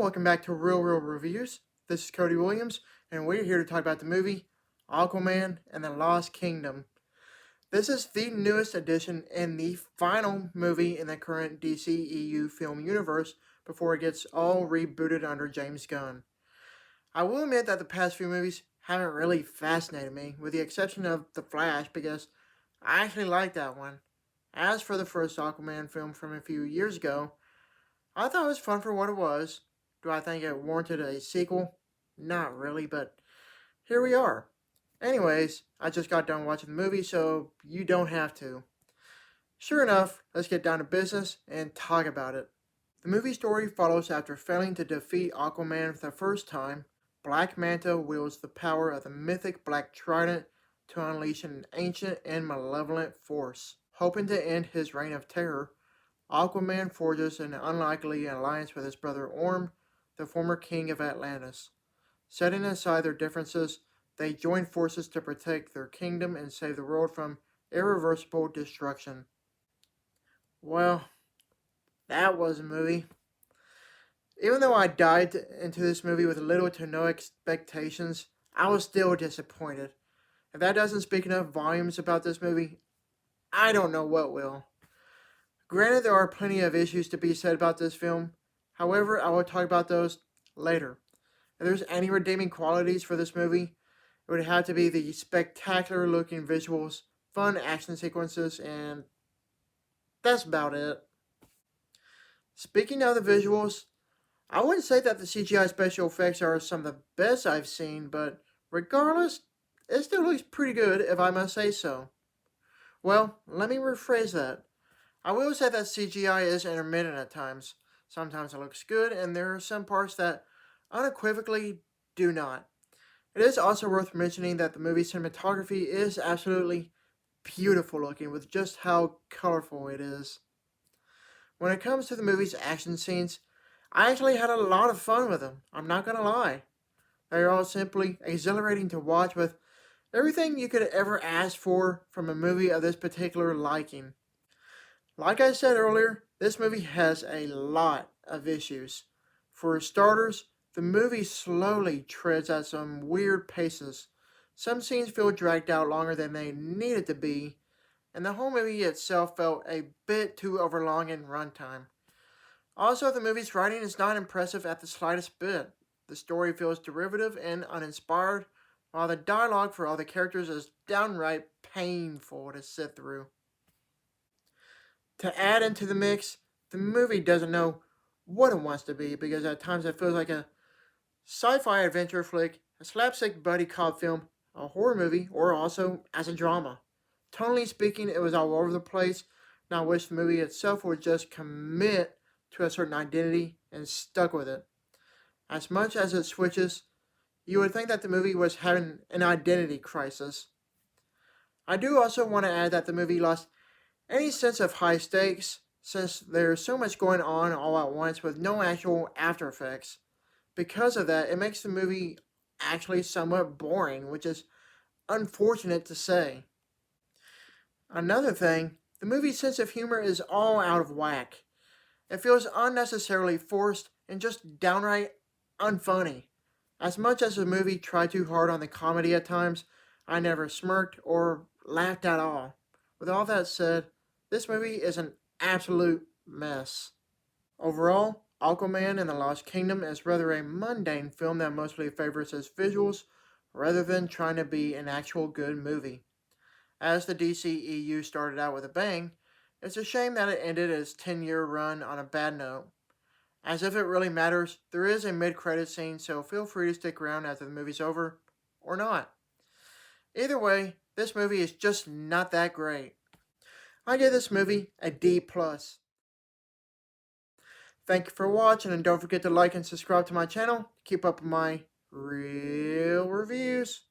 welcome back to Real Reviews. This is Cody Williams, and we're here to talk about the movie Aquaman and the Lost Kingdom. This is the newest addition and the final movie in the current DCEU film universe before it gets all rebooted under James Gunn. I will admit that the past few movies haven't really fascinated me, with the exception of The Flash, because I actually like that one. As for the first Aquaman film from a few years ago, I thought it was fun for what it was. Do I think it warranted a sequel? Not really, but here we are. Anyways, I just got done watching the movie, so you don't have to. Sure enough, let's get down to business and talk about it. The movie story follows after failing to defeat Aquaman for the first time. Black Manta wields the power of the mythic Black Trident to unleash an ancient and malevolent force. Hoping to end his reign of terror, Aquaman forges an unlikely alliance with his brother Orm, the former king of Atlantis. Setting aside their differences, they join forces to protect their kingdom and save the world from irreversible destruction. Well, that was a movie. Even though I dived into this movie with little to no expectations, I was still disappointed. If that doesn't speak enough volumes about this movie, I don't know what will. Granted, there are plenty of issues to be said about this film. However, I will talk about those later. If there's any redeeming qualities for this movie, it would have to be the spectacular looking visuals, fun action sequences, and that's about it. Speaking of the visuals, I wouldn't say that the CGI special effects are some of the best I've seen, but regardless, it still looks pretty good if I must say so. Well, let me rephrase that. I will say that CGI is intermittent at times. Sometimes it looks good, and there are some parts that unequivocally do not. It is also worth mentioning that the movie's cinematography is absolutely beautiful looking with just how colorful it is. When it comes to the movie's action scenes, I actually had a lot of fun with them, I'm not gonna lie. They are all simply exhilarating to watch with everything you could ever ask for from a movie of this particular liking. Like I said earlier, this movie has a lot of issues. For starters, the movie slowly treads at some weird paces. Some scenes feel dragged out longer than they needed to be, and the whole movie itself felt a bit too overlong in runtime. Also, the movie's writing is not impressive at the slightest bit. The story feels derivative and uninspired, while the dialogue for all the characters is downright painful to sit through. To add into the mix, the movie doesn't know what it wants to be because at times it feels like a sci-fi adventure flick, a slapstick buddy cop film, a horror movie, or also as a drama. Tonally speaking, it was all over the place, and I wish the movie itself would just commit to a certain identity and stuck with it. As much as it switches, you would think that the movie was having an identity crisis. I do also want to add that the movie lost any sense of high stakes, since there's so much going on all at once with no actual after effects. Because of that, it makes the movie actually somewhat boring, which is unfortunate to say. Another thing, the movie's sense of humor is all out of whack. It feels unnecessarily forced and just downright unfunny. As much as the movie tried too hard on the comedy at times, I never smirked or laughed at all. With all that said, this movie is an absolute mess. Overall, Aquaman and the Lost Kingdom is rather a mundane film that mostly favors its visuals rather than trying to be an actual good movie. As the DCEU started out with a bang, it's a shame that it ended its 10-year run on a bad note. As if it really matters, there is a mid-credit scene, so feel free to stick around after the movie's over, or not. Either way, this movie is just not that great. I give this movie a D+. Thank you for watching, and don't forget to like and subscribe to my channel to keep up with my real reviews.